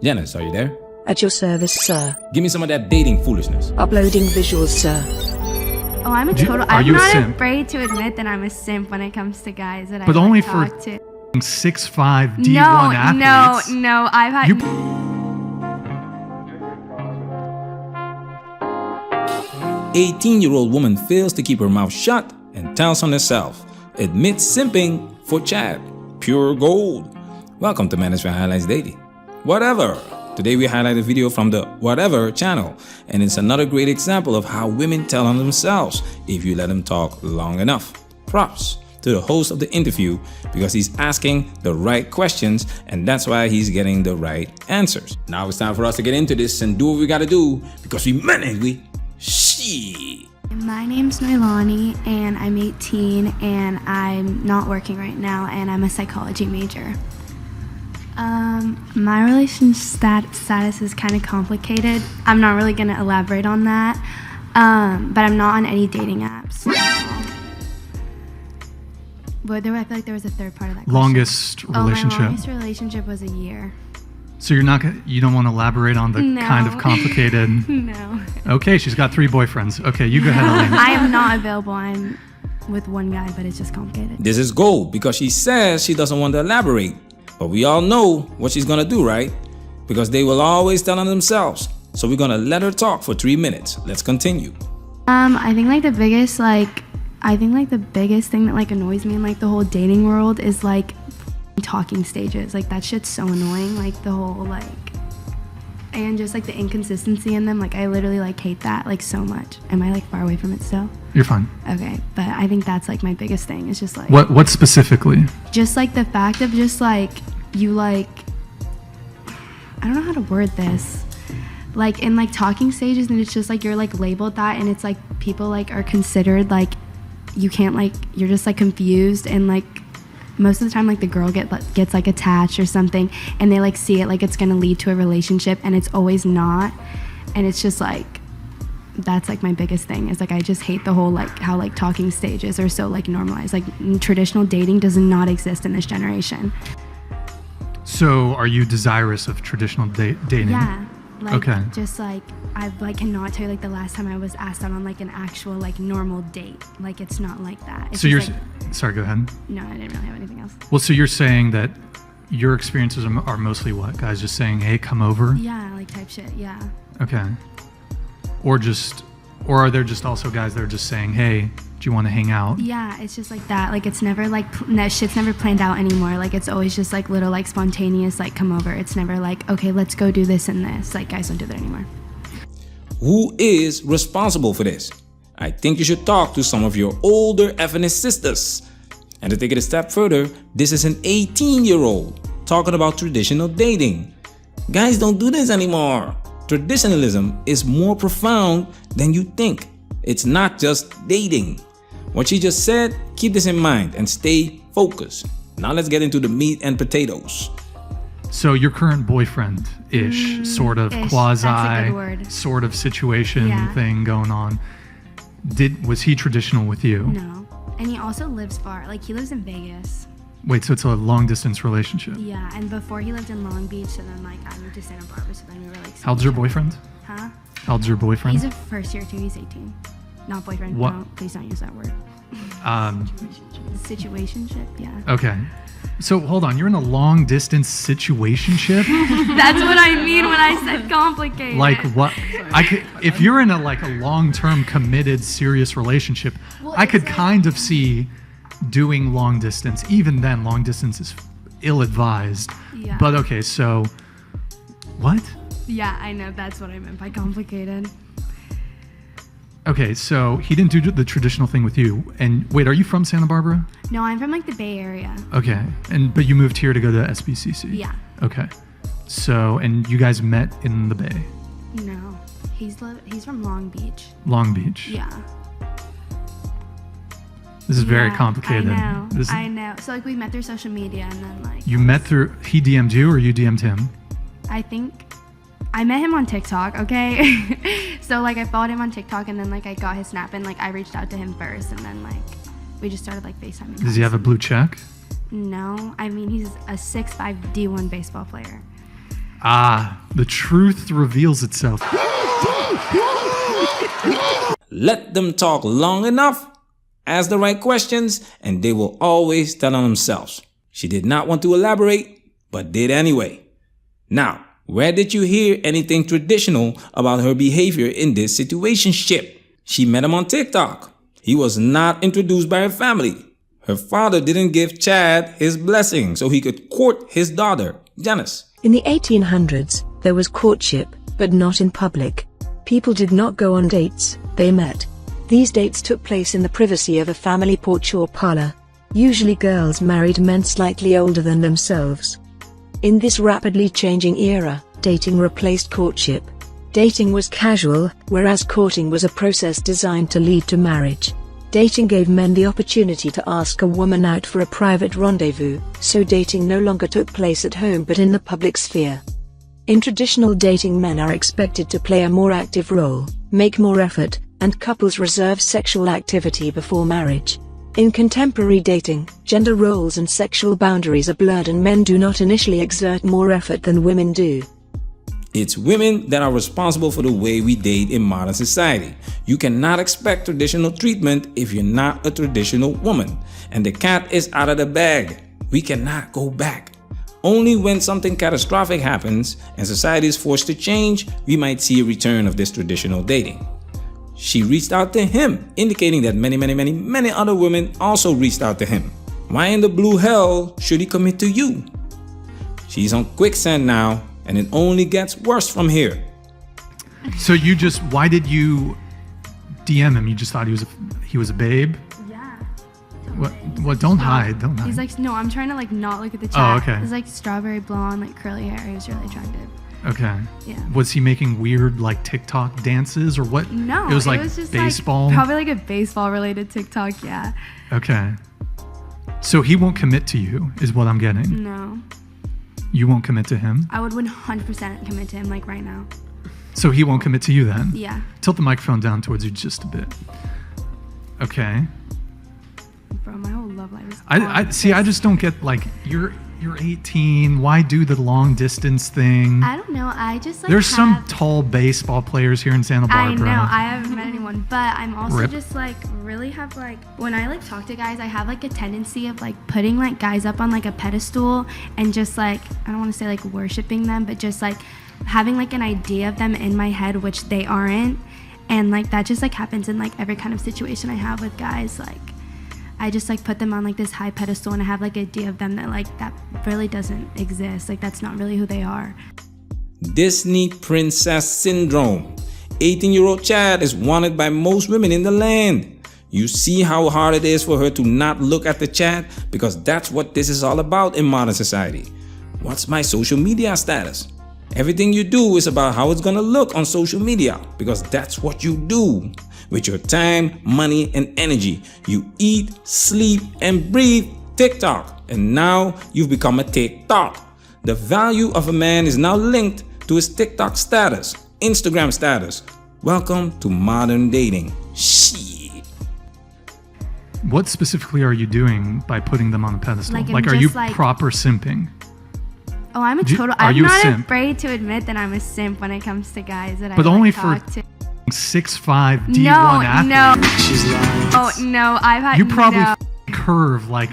Janice, are you there? At your service, sir. Give me some of that dating foolishness. Uploading visuals, sir. Oh, I'm a total. I'm not afraid to admit that I'm a simp when it comes to guys that but I only talk for to. 6'5" D1 athletes. No. I've had. You... 18-year-old woman fails to keep her mouth shut and tells on herself. Admits simping for Chad. Pure gold. Welcome to Management Highlights Daily. Whatever. Today we highlight a video from the Whatever channel, and it's another great example of how women tell on themselves if you let them talk long enough. Props to the host of the interview because he's asking the right questions, and that's why he's getting the right answers. Now it's time for us to get into this and do what we gotta do because we manage, we shit. My name's Nilani, and I'm 18, and I'm not working right now, and I'm a psychology major. My relationship status is kind of complicated. I'm not really going to elaborate on that, but I'm not on any dating apps. But I feel like there was a third part of that question. Longest relationship? My longest relationship was a year. So you don't want to elaborate on the kind of complicated... No. Okay, she's got 3 boyfriends. Okay, you go ahead, Elaine. I am not available. I'm with one guy, but it's just complicated. This is gold because she says she doesn't want to elaborate. But we all know what she's gonna do, right? Because they will always tell on themselves. So we're gonna let her talk for 3 minutes. Let's continue. I think the biggest thing that like annoys me in like the whole dating world is like talking stages. Like that shit's so annoying. Like the whole like, and just like the inconsistency in them. Like I literally like hate that like so much. Am I like far away from it still? You're fine. Okay, but I think that's like my biggest thing. It's just like what specifically? Just like the fact of just like you like, I don't know how to word this. Like in like talking stages, and it's just like you're like labeled that, and it's like people like are considered like you can't like you're just like confused, and like most of the time like the girl gets like attached or something, and they like see it like it's gonna lead to a relationship, and it's always not, and it's just like that's like my biggest thing is like I just hate the whole like how like talking stages are so like normalized. Like traditional dating does not exist in this generation. So are you desirous of traditional dating? Yeah. Like, okay. Just like I like cannot tell you like the last time I was asked out on like an actual like normal date. Like it's not like that. It's so you're like, sorry, go ahead. No, I didn't really have anything else. Well, so you're saying that your experiences are mostly what? Guys just saying, hey, come over? Yeah, like type shit, yeah. Okay. Or are there just also guys that are just saying, hey, do you want to hang out? Yeah, it's just like that. Like it's never like that shit's never planned out anymore. Like it's always just like little like spontaneous like come over. It's never like, okay, let's go do this and this. Like guys don't do that anymore. Who is responsible for this? I think you should talk to some of your older feminist sisters. And to take it a step further, this is an 18-year-old talking about traditional dating. Guys don't do this anymore. Traditionalism is more profound than you think. It's not just dating. What she just said, keep this in mind and stay focused. Now let's get into the meat and potatoes. So your current boyfriend-ish, sort of quasi, that's a good word. Sort of situation thing going on. Was he traditional with you? No. And he also lives far. Like he lives in Vegas. Wait, so it's a long-distance relationship? Yeah, and before he lived in Long Beach, and then like I moved to Santa Barbara, so then we were like... How old's your boyfriend? Huh? How old's your boyfriend? He's a first year too, he's 18. Not boyfriend, what? No, please don't use that word. Situationship, yeah. Okay. So hold on, you're in a long-distance situationship? That's what I mean when I said complicated. Like what? If you're in a long-term committed serious relationship, well, I could kind of see doing long distance. Even then, long distance is ill-advised. Yeah. But okay, so what? Yeah, I know. That's what I meant by complicated. Okay, so he didn't do the traditional thing with you. And wait, are you from Santa Barbara? No, I'm from like the Bay Area. Okay, but you moved here to go to SBCC? Yeah. Okay. So, and you guys met in the Bay? No, he's from Long Beach. Long Beach? Yeah. This is very complicated. I know. So like we met through social media, and then like... You met through... He DM'd you or you DM'd him? I think... I met him on TikTok, okay? So like I followed him on TikTok, and then like I got his snap, and like I reached out to him first, and then like we just started like FaceTiming. Does he have a blue check? No, I mean he's a 6'5" D1 baseball player. The truth reveals itself. Let them talk long enough, ask the right questions, and they will always tell on themselves. She did not want to elaborate, but did anyway. Now, where did you hear anything traditional about her behavior in this situationship? She met him on TikTok. He was not introduced by her family. Her father didn't give Chad his blessing so he could court his daughter, Janice. In the 1800s, there was courtship, but not in public. People did not go on dates, they met. These dates took place in the privacy of a family porch or parlor. Usually girls married men slightly older than themselves. In this rapidly changing era, dating replaced courtship. Dating was casual, whereas courting was a process designed to lead to marriage. Dating gave men the opportunity to ask a woman out for a private rendezvous, so dating no longer took place at home but in the public sphere. In traditional dating, men are expected to play a more active role, make more effort, and couples reserve sexual activity before marriage. In contemporary dating, gender roles and sexual boundaries are blurred and men do not initially exert more effort than women do. It's women that are responsible for the way we date in modern society. You cannot expect traditional treatment if you're not a traditional woman. And the cat is out of the bag. We cannot go back. Only when something catastrophic happens and society is forced to change, we might see a return of this traditional dating. She reached out to him, indicating that many other women also reached out to him. Why in the blue hell should he commit to you? She's on quicksand now, and it only gets worse from here. So why did you DM him? You just thought he was a babe? Yeah. What? Don't hide. He's like, no, I'm trying to like not look at the chat. Oh, okay. He's like strawberry blonde, like curly hair. He was really attractive. Okay. Yeah. Was he making weird like TikTok dances or what? No. It was like just baseball? Like, probably like a baseball related TikTok, yeah. Okay. So he won't commit to you, is what I'm getting. No. You won't commit to him? I would 100% commit to him like right now. So he won't commit to you then? Yeah. Tilt the microphone down towards you just a bit. Okay. Bro, my whole love life is I just don't get like you're 18. Why do the long distance thing? I don't know. I just like there's some tall baseball players here in Santa Barbara. I know. I haven't met anyone, but I'm also Rip. just like really have like when I like talk to guys, I have like a tendency of like putting like guys up on like a pedestal and just like I don't want to say like worshiping them, but just like having like an idea of them in my head, which they aren't, and like that just like happens in like every kind of situation I have with guys. Like I just like put them on like this high pedestal and I have like an idea of them that like that really doesn't exist. Like that's not really who they are. Disney Princess Syndrome. 18-year-old Chad is wanted by most women in the land. You see how hard it is for her to not look at the chat because that's what this is all about in modern society. What's my social media status? Everything you do is about how it's gonna look on social media because that's what you do. With your time, money, and energy, you eat, sleep, and breathe TikTok. And now you've become a TikTok. The value of a man is now linked to his TikTok status, Instagram status. Welcome to modern dating. Shit. What specifically are you doing by putting them on a pedestal? Like, are you just, like- proper simping? Oh, I'm a total. Are I'm you a not simp? afraid to admit that I'm a simp when it comes to guys that But I only like, talk for to. 6'5" D1 No, athlete. Oh no, I've had. You probably no. curve like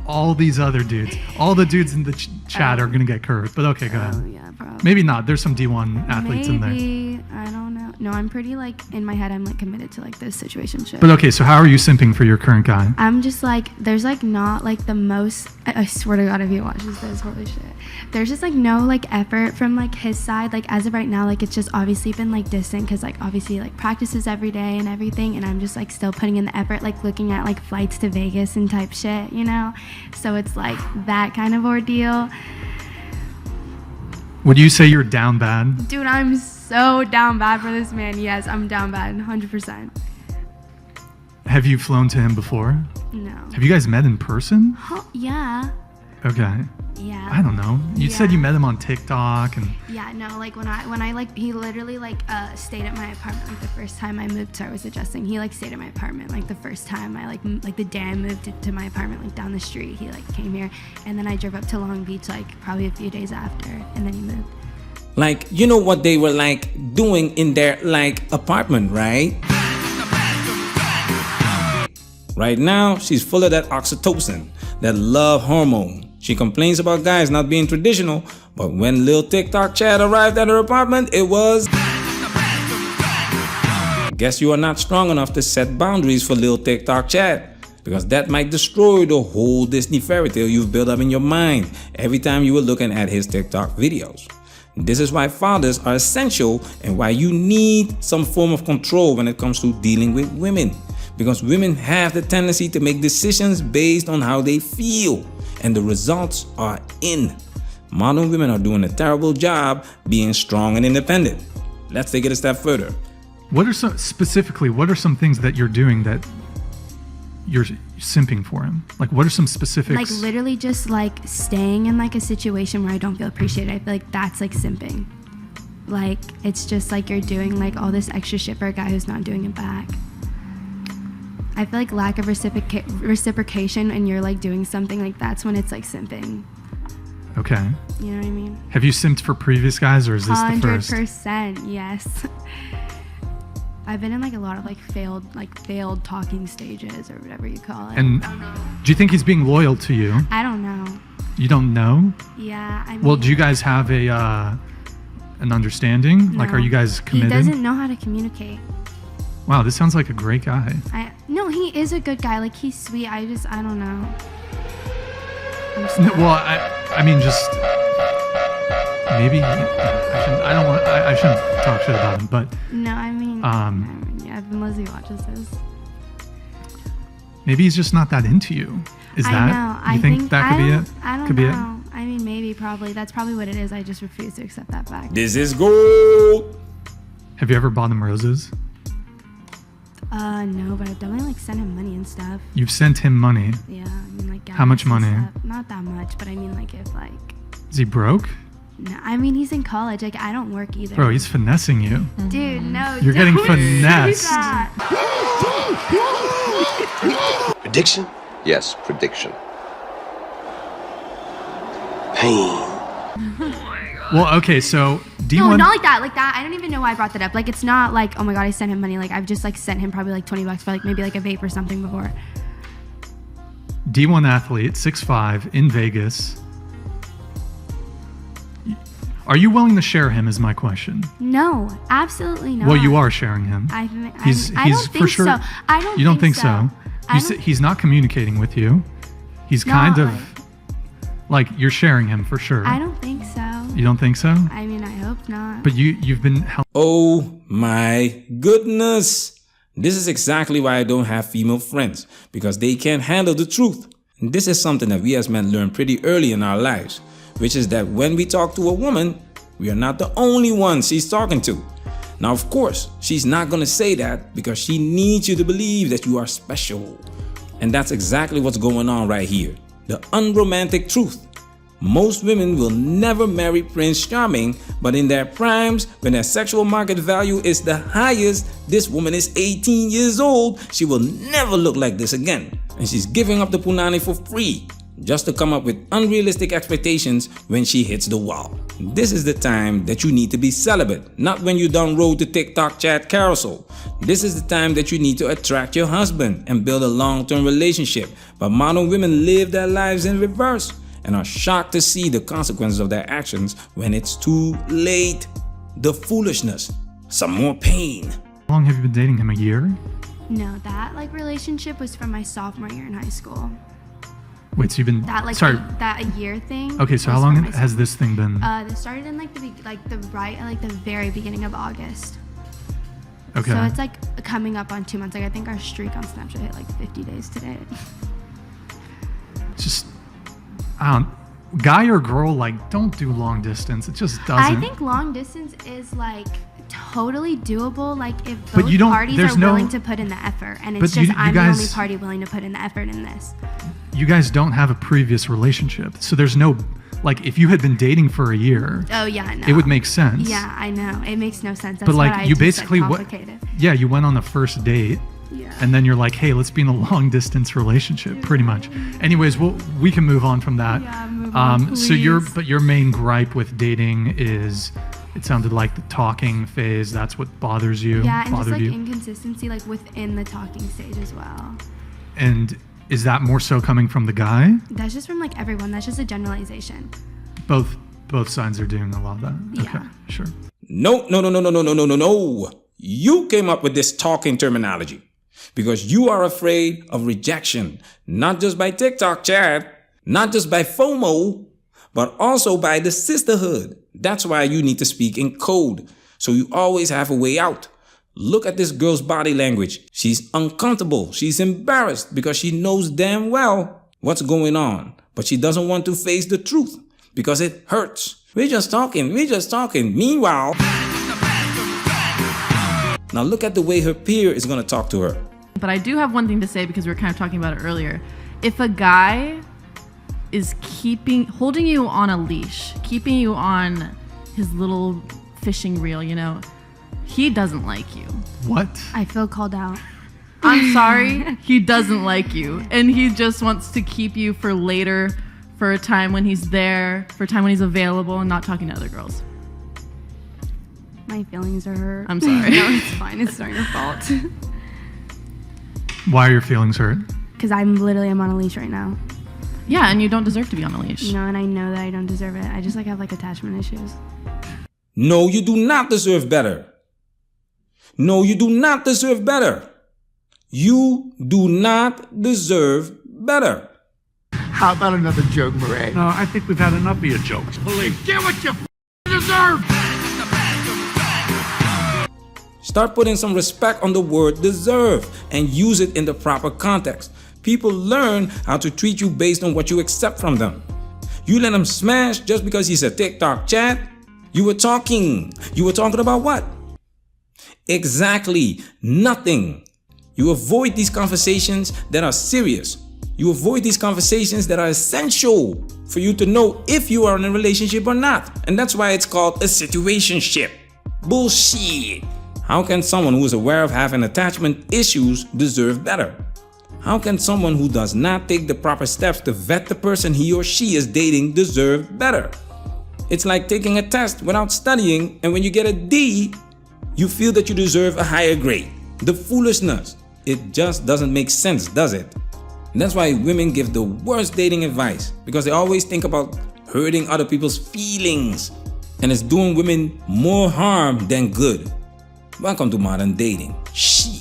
all these other dudes. All the dudes in the chat are gonna get curved. But okay, go Oh ahead. yeah, probably. Maybe not. There's some D1 athletes in there. Maybe I don't know. No, I'm pretty like in my head. I'm like committed to like this situationship. But okay, so how are you simping for your current guy? I'm just like, there's like not like the most, I swear to God, if he watches this, holy shit. There's just like no like effort from like his side. Like as of right now, like it's just obviously been like distant because like obviously like practices every day and everything. And I'm just like still putting in the effort, like looking at like flights to Vegas and type shit, you know? So it's like that kind of ordeal. Would you say you're down bad? Dude, I'm so down bad for this man. Yes, I'm down bad, 100%. Have you flown to him before? No. Have you guys met in person? Oh, yeah. Okay. Yeah. I don't know. You said Yeah. you met him on TikTok and Yeah, no, like when I like he literally like stayed at my apartment like the first time I moved. Sorry, I was adjusting. He like stayed at my apartment like the first time I like the day I moved to my apartment like down the street. He like came here and then I drove up to Long Beach like probably a few days after and then he moved. Like, you know what they were like doing in their like apartment, right? Right now, she's full of that oxytocin, that love hormone. She complains about guys not being traditional, but when Lil TikTok Chad arrived at her apartment, it was... Guess you are not strong enough to set boundaries for Lil TikTok Chad, because that might destroy the whole Disney fairy tale you've built up in your mind every time you were looking at his TikTok videos. This is why fathers are essential and why you need some form of control when it comes to dealing with women. Because women have the tendency to make decisions based on how they feel, and the results are in. Modern women are doing a terrible job being strong and independent. Let's take it a step further. What are some things that you're doing that you're simping for him? Like, what are some specifics? Like literally just like staying in like a situation where I don't feel appreciated. I feel like that's like simping. Like it's just like you're doing like all this extra shit for a guy who's not doing it back. I feel like lack of reciprocation and you're like doing something like that's when it's like simping. Okay. You know what I mean? Have you simped for previous guys or is this the first? 100%, yes. I've been in like a lot of like failed talking stages or whatever you call it. And do you think he's being loyal to you? I don't know. You don't know? Yeah, I mean, well, do you guys have an understanding? No. Like, are you guys committed? He doesn't know how to communicate. Wow, this sounds like a great guy. No, he is a good guy. Like, he's sweet. I don't know. No, well, I mean, just maybe I shouldn't talk shit about him, but no, I mean, yeah, unless he watches this. Maybe he's just not that into you. Is that? I know. You think that could be it? I don't know. I mean, maybe, probably. That's probably what it is. I just refuse to accept that fact. This is gold. Have you ever bought him roses? No, but I've definitely like sent him money and stuff. You've sent him money? Yeah, I mean like gas. How much money? Not that much, but I mean like if like. Is he broke? No, I mean he's in college. Like I don't work either. Bro, he's finessing you. Dude, no. You're getting finessed. Prediction? Yes, prediction. Pain. Well, okay, so No, not like that. Like that. I don't even know why I brought that up. Like it's not like, oh my god, I sent him money. Like I've just like sent him probably like $20 for like maybe like a vape or something before. D1 athlete, 6'5", in Vegas. Are you willing to share him is my question. No, absolutely not. Well, you are sharing him. I don't think so. I don't. You don't think so? He's not communicating with you. He's kind of like you're sharing him for sure. I don't think so. You don't think so? I mean, I hope not. But you've been. Oh my goodness. This is exactly why I don't have female friends, because they can't handle the truth. And this is something that we as men learn pretty early in our lives, which is that when we talk to a woman, we are not the only ones she's talking to. Now, of course, she's not going to say that because she needs you to believe that you are special. And that's exactly what's going on right here. The unromantic truth. Most women will never marry Prince Charming, but in their primes, when their sexual market value is the highest, this woman is 18 years old, she will never look like this again. And she's giving up the punani for free, just to come up with unrealistic expectations when she hits the wall. This is the time that you need to be celibate, not when you download the TikTok chat carousel. This is the time that you need to attract your husband and build a long-term relationship. But modern women live their lives in reverse and are shocked to see the consequences of their actions when it's too late. The foolishness, some more pain. How long have you been dating him? A year? No, that like relationship was from my sophomore year in high school. Wait, so you've been that a year thing? Okay, so how long has this thing been? This started in like the very beginning of August. Okay. So it's like coming up on 2 months. Like I think our streak on Snapchat hit like 50 days today. It's just, guy or girl, like don't do long distance. It just doesn't. I think long distance is like totally doable, like if both parties are willing to put in the effort, and it's just I'm the only party willing to put in the effort in this. You guys don't have a previous relationship, so there's no, like if you had been dating for a year, oh yeah, no, it would make sense. Yeah, I know, it makes no sense. That's but like what you I basically yeah, you went on the first date. Yeah. And then you're like, hey, let's be in a long distance relationship, pretty much. Anyways, we can move on from that. Yeah, move on, so your main gripe with dating is It sounded like the talking phase, that's what bothers you. Yeah, and just bothered like you. inconsistency like within the talking stage as well. And is that more so coming from the guy? That's just from like everyone. That's just a generalization. Both sides are doing a lot of that. Yeah. Okay, sure. No. You came up with this talking terminology because you are afraid of rejection, not just by TikTok chat, not just by FOMO, but also by the sisterhood. That's why you need to speak in code, so you always have a way out. Look at this girl's body language. She's uncomfortable. She's embarrassed because she knows damn well what's going on, but she doesn't want to face the truth because it hurts. We're just talking. Meanwhile, now look at the way her peer is going to talk to her. But I do have one thing to say because we were kind of talking about it earlier. If a guy is holding you on a leash, keeping you on his little fishing reel, you know, he doesn't like you. What? I feel called out. I'm sorry, he doesn't like you. And he just wants to keep you for later, for a time when he's there, for a time when he's available and not talking to other girls. My feelings are hurt. I'm sorry. No, it's fine. It's not your fault. Why are your feelings hurt? Because I'm on a leash right now. Yeah, and you don't deserve to be on a leash. No, and I know that I don't deserve it. I just like have like attachment issues. No, you do not deserve better. No, you do not deserve better. You do not deserve better. How about another joke, Murray? No, I think we've had enough of your jokes. Please. Get what you deserve! Start putting some respect on the word deserve and use it in the proper context. People learn how to treat you based on what you accept from them. You let them smash just because he's a TikTok chat? You were talking about what? Exactly nothing. You avoid these conversations that are serious. You avoid these conversations that are essential for you to know if you are in a relationship or not. And that's why it's called a situationship. Bullshit. How can someone who is aware of having attachment issues deserve better? How can someone who does not take the proper steps to vet the person he or she is dating deserve better? It's like taking a test without studying, and when you get a D, you feel that you deserve a higher grade. The foolishness. It just doesn't make sense, does it? And that's why women give the worst dating advice, because they always think about hurting other people's feelings, and it's doing women more harm than good. Welcome to modern dating. Shit.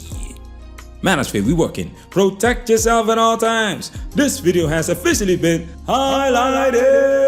Manosphere, we working. Protect yourself at all times. This video has officially been highlighted.